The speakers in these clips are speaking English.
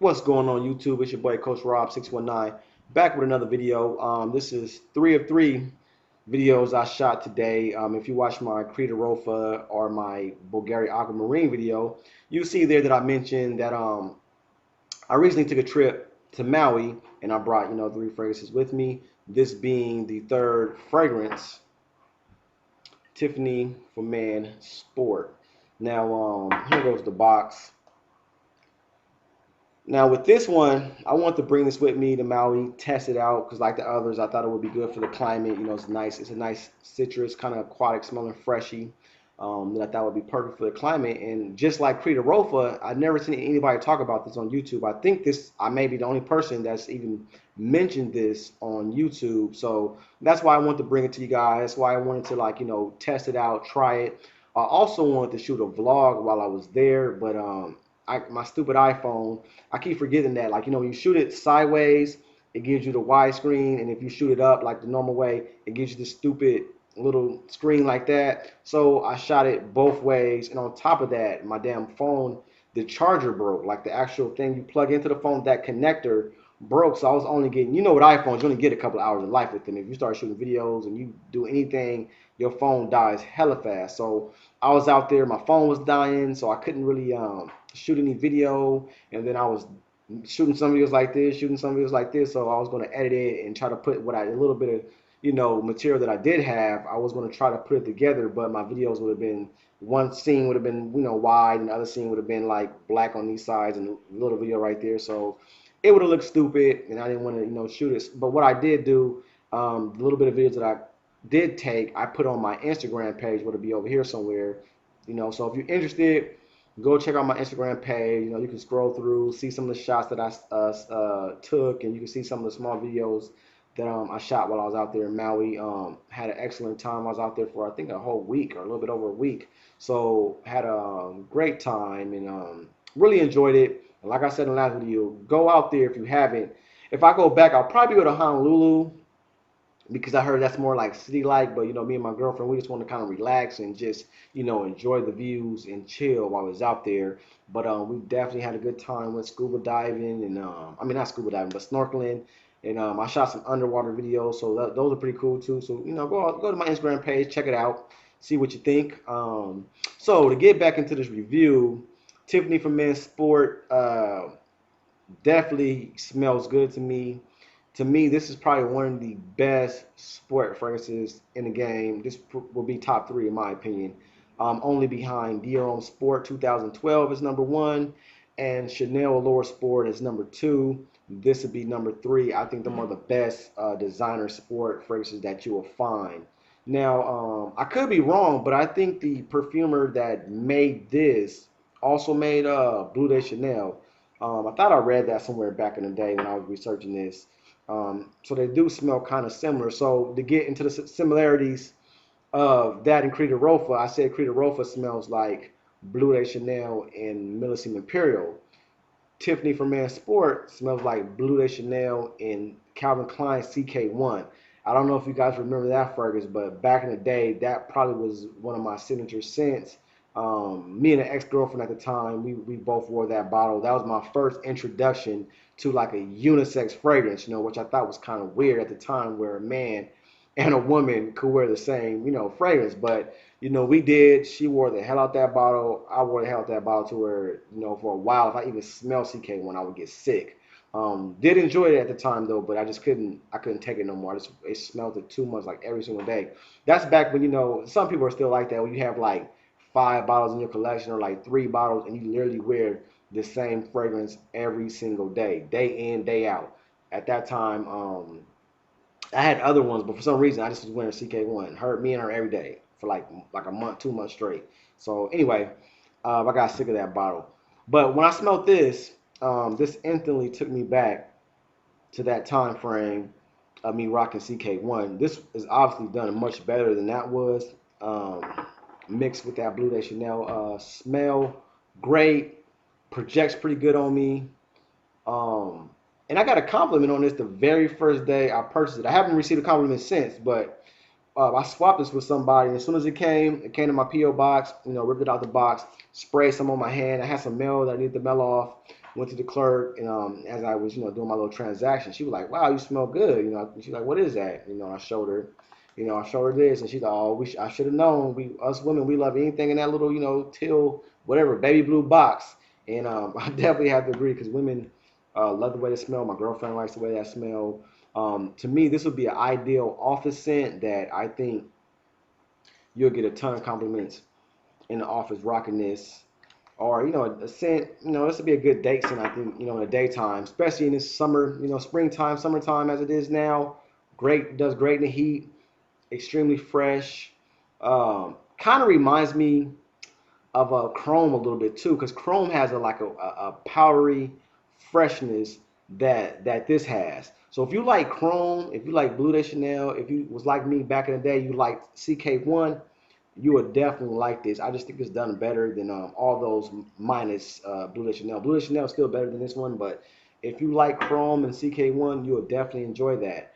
What's going on YouTube? It's your boy Coach Rob 619 back with another video. This is 3 of 3 videos I shot today. If you watch my Krita Rofa or my Bulgari Aquamarine video, you see there that I mentioned that I recently took a trip to Maui and I brought 3 fragrances with me. This being the third fragrance, Tiffany for Men Sport. Now here goes the box. Now with this one, I want to bring this with me to Maui, test it out, because like the others, I thought it would be good for the climate. It's nice. It's a nice citrus, kind of aquatic, smelling freshy. That I thought would be perfect for the climate. And just like Krita Rofa, I've never seen anybody talk about this on YouTube. I think I may be the only person that's even mentioned this on YouTube. So that's why I wanted to bring it to you guys. That's why I wanted to test it out, try it. I also wanted to shoot a vlog while I was there, but my stupid iPhone, I keep forgetting that. When you shoot it sideways, it gives you the widescreen, and if you shoot it up like the normal way, it gives you this stupid little screen like that. So I shot it both ways, and on top of that, my damn phone, the charger broke. Like the actual thing you plug into the phone, that connector broke. So I was only getting, with iPhones, you only get a couple of hours of life with them. If you start shooting videos and you do anything, your phone dies hella fast. So I was out there, my phone was dying, so I couldn't really shoot any video. And then I was shooting some videos like this, shooting some videos like this. So I was going to edit it and try to put a little bit of material that I did have. I was going to try to put it together, but my videos would have been, one scene would have been wide, and the other scene would have been like black on these sides and a little video right there. So it would have looked stupid, and I didn't want to shoot it. But what I did do, the little bit of videos that I did take, I put on my Instagram page, would be over here somewhere. So if you're interested, go check out my Instagram page. You can scroll through, see some of the shots that I took, and you can see some of the small videos that I shot while I was out there in Maui. Had an excellent time. I was out there for I think a whole week or a little bit over a week. So had a great time and really enjoyed it. And like I said in the last video, go out there if you haven't. If I go back, I'll probably go to Honolulu because I heard that's more like city-like. But me and my girlfriend, we just want to kind of relax and just enjoy the views and chill while I was out there. But we definitely had a good time with scuba diving and I mean not scuba diving, but snorkeling. And I shot some underwater videos, so those are pretty cool too. So go to my Instagram page, check it out, see what you think. So to get back into this review, Tiffany for Men Sport definitely smells good to me. To me, this is probably one of the best sport fragrances in the game. This will be top 3 in my opinion. Only behind Dior Homme Sport 2012 is #1, and Chanel Allure Sport is #2. This would be #3. I think they're one of the best designer sport fragrances that you will find. Now, I could be wrong, but I think the perfumer that made this also made Bleu de Chanel. I thought I read that somewhere back in the day when I was researching this. So they do smell kind of similar. So to get into the similarities of that and Krita Rofa, I said Krita Rofa smells like Bleu de Chanel and Millesime Imperial. Tiffany for Men Sport smells like Bleu de Chanel and Calvin Klein CK1. I don't know if you guys remember that fragrance, but back in the day, that probably was one of my signature scents. Me and an ex-girlfriend at the time, we both wore that bottle. That was my first introduction to like a unisex fragrance, which I thought was kind of weird at the time, where a man and a woman could wear the same, fragrance. But we did. She wore the hell out that bottle. I wore the hell out that bottle to where, for a while, if I even smelled CK1, I would get sick. Did enjoy it at the time though, but I couldn't take it no more. It smelled it too much, like every single day. That's back when, some people are still like that, when you have like 5 bottles in your collection or like 3 bottles and you literally wear the same fragrance every single day in, day out. At that time, I had other ones, but for some reason I just was wearing CK1. Me and her every day for like a month, 2 months straight. So anyway, I got sick of that bottle. But when I smelled this, this instantly took me back to that time frame of me rocking CK1. This is obviously done much better than that was. Mixed with that Bleu de Chanel smell, great, projects pretty good on me. And I got a compliment on this the very first day I purchased it. I haven't received a compliment since, but I swapped this with somebody. As soon as it came to my P.O. box, ripped it out the box, sprayed some on my hand. I had some mail that I needed to mail off. Went to the clerk, and as I was, doing my little transaction, she was like, "Wow, you smell good." She's like, "What is that?" I showed her. I showed her this, and she's like, "Oh, I should have known. Us women, we love anything in that little, teal, whatever, baby blue box." And I definitely have to agree because women love the way they smell. My girlfriend likes the way that smell. To me, this would be an ideal office scent that I think you'll get a ton of compliments in the office rocking this. Or, a scent, this would be a good date scent, I think, in the daytime, especially in this summer, springtime, summertime as it is now. Great, does great in the heat, extremely fresh. Kind of reminds me of a Chrome a little bit too, because Chrome has a powdery freshness that this has. So if you like Chrome, if you like Blue de Chanel, if you was like me back in the day, you liked CK1, you would definitely like this. I just think it's done better than all those minus Blue de Chanel. Blue de Chanel is still better than this one, but if you like Chrome and CK1, you will definitely enjoy that.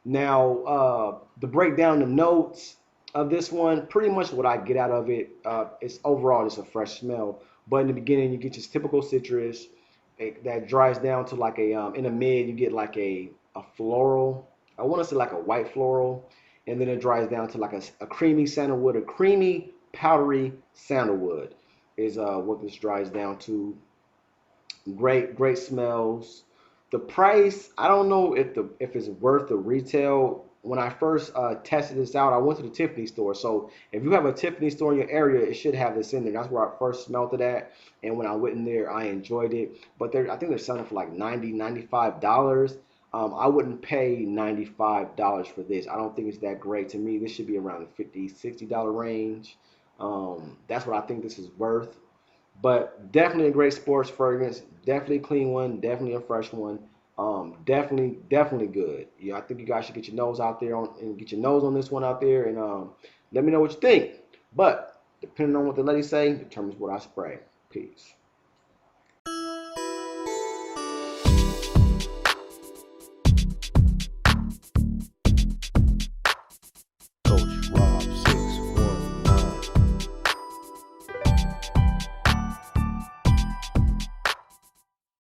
Now, to break down the notes of this one, pretty much what I get out of it, it's overall just a fresh smell. But in the beginning, you get your typical citrus that dries down to like in the mid, you get like a floral. I want to say like a white floral, and then it dries down to like a creamy sandalwood, a creamy powdery sandalwood is what this dries down to. Great, great smells. The price, I don't know if it's worth the retail. When I first tested this out, I went to the Tiffany store. So if you have a Tiffany store in your area, it should have this in there. That's where I first smelled it at. And when I went in there, I enjoyed it. But I think they're selling for like $90, $95. I wouldn't pay $95 for this. I don't think it's that great to me. This should be around the $50, $60 range. That's what I think this is worth. But definitely a great sports fragrance. Definitely a clean one. Definitely a fresh one. Definitely good. Yeah, I think you guys should get your nose out there and get your nose on this one out there and let me know what you think. But depending on what the ladies say, determines what I spray. Peace.